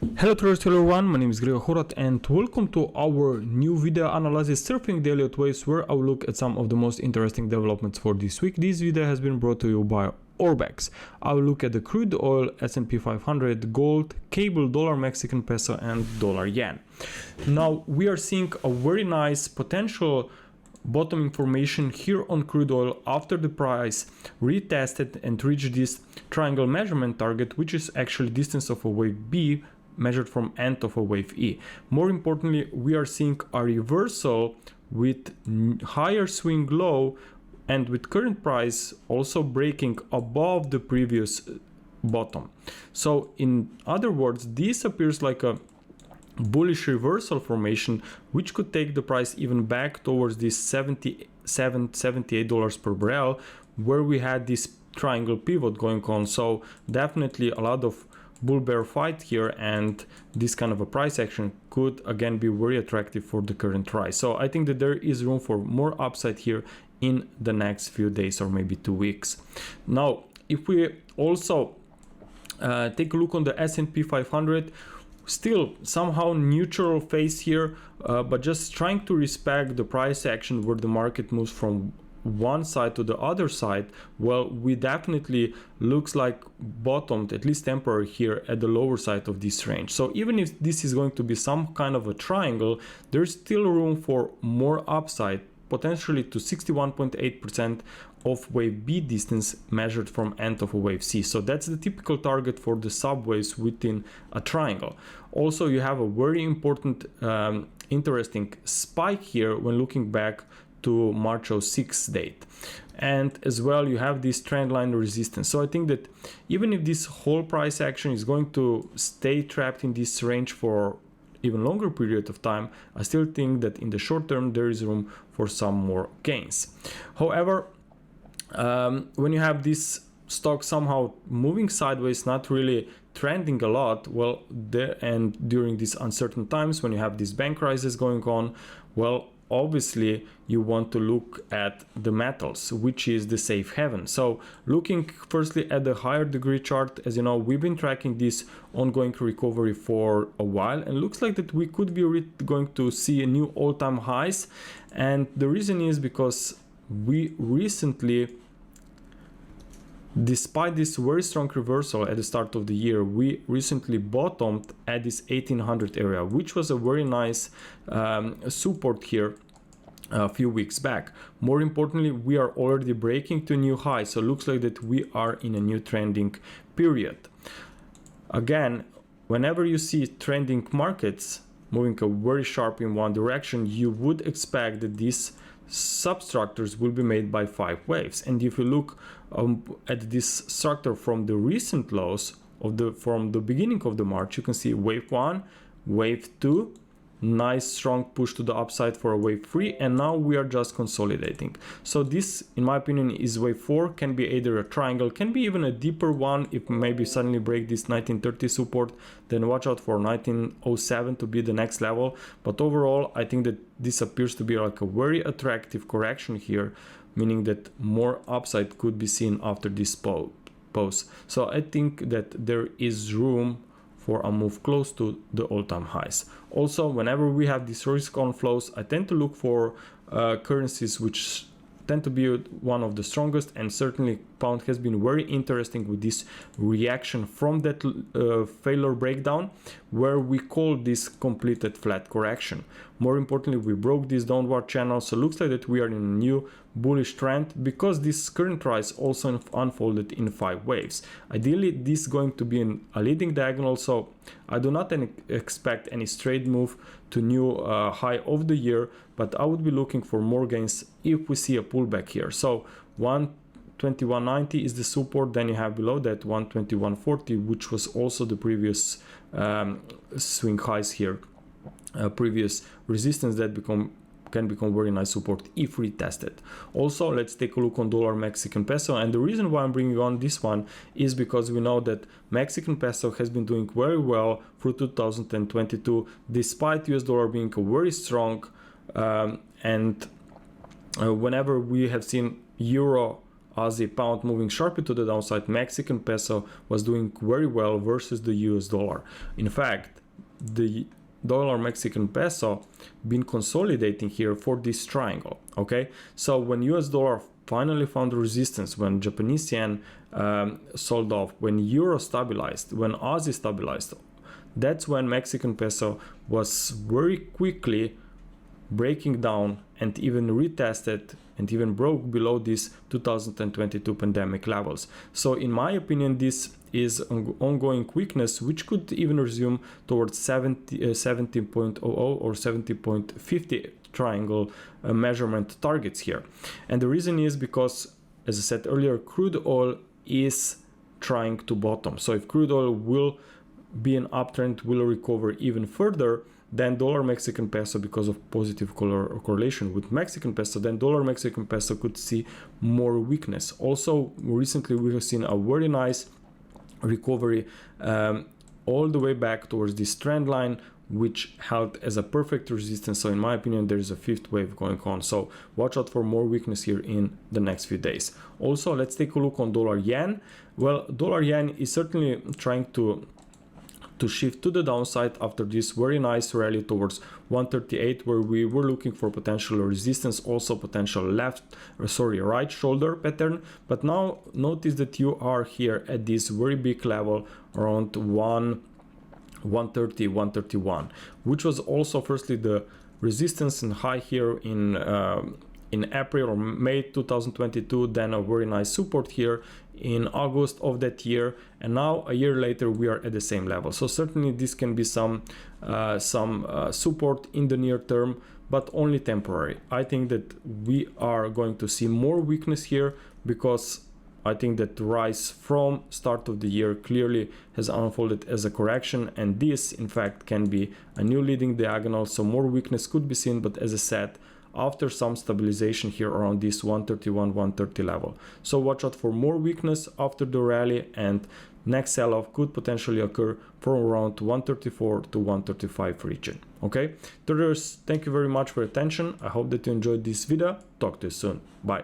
Hello traders, hello everyone, my name is Gregor Horvat and welcome to our new video analysis surfing the Elliott waves, where I will look at some of the most interesting developments for this week. This video has been brought to you by Orbex. I will look at the crude oil, S&P 500, gold, cable, dollar, Mexican peso and dollar yen. Now we are seeing a very nice potential bottoming formation here on crude oil after the price retested and reached this triangle measurement target, which is actually distance of a wave B measured from end of a wave E. More importantly, we are seeing a reversal with higher swing low and with current price also breaking above the previous bottom. So in other words, this appears like a bullish reversal formation, which could take the price even back towards this $78 per barrel, where we had this triangle pivot going on. So definitely a lot of bull bear fight here, and this kind of a price action could again be very attractive for the current rise. So I think that there is room for more upside here in the next few days or maybe 2 weeks. Now if we also take a look on the S&P 500, still somehow neutral phase here, but just trying to respect the price action where the market moves from one side to the other side. Well, we definitely looks like bottomed, at least temporary, here at the lower side of this range. So even if this is going to be some kind of a triangle, there's still room for more upside, potentially to 61.8% of wave B distance measured from end of a wave C. So that's the typical target for the subwaves within a triangle. Also, you have a very important interesting spike here when looking back to March 06 date, and as well you have this trend line resistance. So I think that even if this whole price action is going to stay trapped in this range for even longer period of time, I still think that in the short term there is room for some more gains. However, when you have this stock somehow moving sideways, not really trending a lot, well, and during these uncertain times when you have these bank rises going on, well, obviously you want to look at the metals, which is the safe haven. So looking firstly at the higher degree chart, as you know, we've been tracking this ongoing recovery for a while, and looks like that we could be going to see a new all-time highs. And the reason is because we recently, despite this very strong reversal at the start of the year, we recently bottomed at this 1800 area, which was a very nice support here a few weeks back. More importantly, we are already breaking to new highs, so it looks like that we are in a new trending period. Again, whenever you see trending markets moving very sharp in one direction, you would expect that these substructures will be made by 5 waves. And if you look at this structure from the recent lows of from the beginning of the March, you can see wave 1, wave 2, nice strong push to the upside for a wave 3, and now we are just consolidating. So this, in my opinion, is wave 4, can be either a triangle, can be even a deeper one. If maybe suddenly break this 1930 support, then watch out for 1907 to be the next level. But overall, I think that this appears to be like a very attractive correction here, meaning that more upside could be seen after this pose. So I think that there is room for a move close to the all-time highs. Also, whenever we have these risk on flows, I tend to look for currencies which tend to be one of the strongest, and certainly pound has been very interesting with this reaction from that failure breakdown, where we call this completed flat correction. More importantly, we broke this downward channel, so looks like that we are in a new bullish trend, because this current rise also unfolded in 5 waves. Ideally, this is going to be in a leading diagonal, so I do not expect any straight move to new high of the year, but I would be looking for more gains if we see a pullback here. So 121.90 is the support, then you have below that 121.40, which was also the previous swing highs here, previous resistance that can become very nice support if retested. Also, let's take a look on dollar Mexican peso, and the reason why I'm bringing on this one is because we know that Mexican peso has been doing very well through 2022, despite US dollar being very strong, and whenever we have seen euro Aussie pound moving sharply to the downside, Mexican peso was doing very well versus the US dollar. In fact, the dollar Mexican peso been consolidating here for this triangle. Okay, so when US dollar finally found resistance, when Japanese yen sold off, when euro stabilized, when Aussie stabilized, that's when Mexican peso was very quickly breaking down and even retested and even broke below these 2022 pandemic levels. So in my opinion, this is ongoing weakness, which could even resume towards 17.00 or 70.50 triangle measurement targets here. And the reason is because, as I said earlier, crude oil is trying to bottom. So if crude oil will be an uptrend, will recover even further, then dollar Mexican peso, because of positive correlation with Mexican peso, then dollar Mexican peso could see more weakness. Also, recently we have seen a very nice recovery all the way back towards this trend line, which held as a perfect resistance. So in my opinion, there is a fifth wave going on. So watch out for more weakness here in the next few days. Also, let's take a look on dollar yen. Well, dollar yen is certainly trying to shift to the downside after this very nice rally towards 138, where we were looking for potential resistance, also potential right shoulder pattern. But now notice that you are here at this very big level around 130, 131, which was also firstly the resistance and high here in April or May 2022, then a very nice support here in August of that year, and now a year later we are at the same level. So certainly this can be some support in the near term, but only temporary. I think that we are going to see more weakness here, because I think that the rise from start of the year clearly has unfolded as a correction, and this in fact can be a new leading diagonal, so more weakness could be seen, but as I said, after some stabilization here around this 131, 130 level. So watch out for more weakness after the rally, and next sell-off could potentially occur from around 134 to 135 region. Okay, traders, thank you very much for your attention. I hope that you enjoyed this video. Talk to you soon. Bye.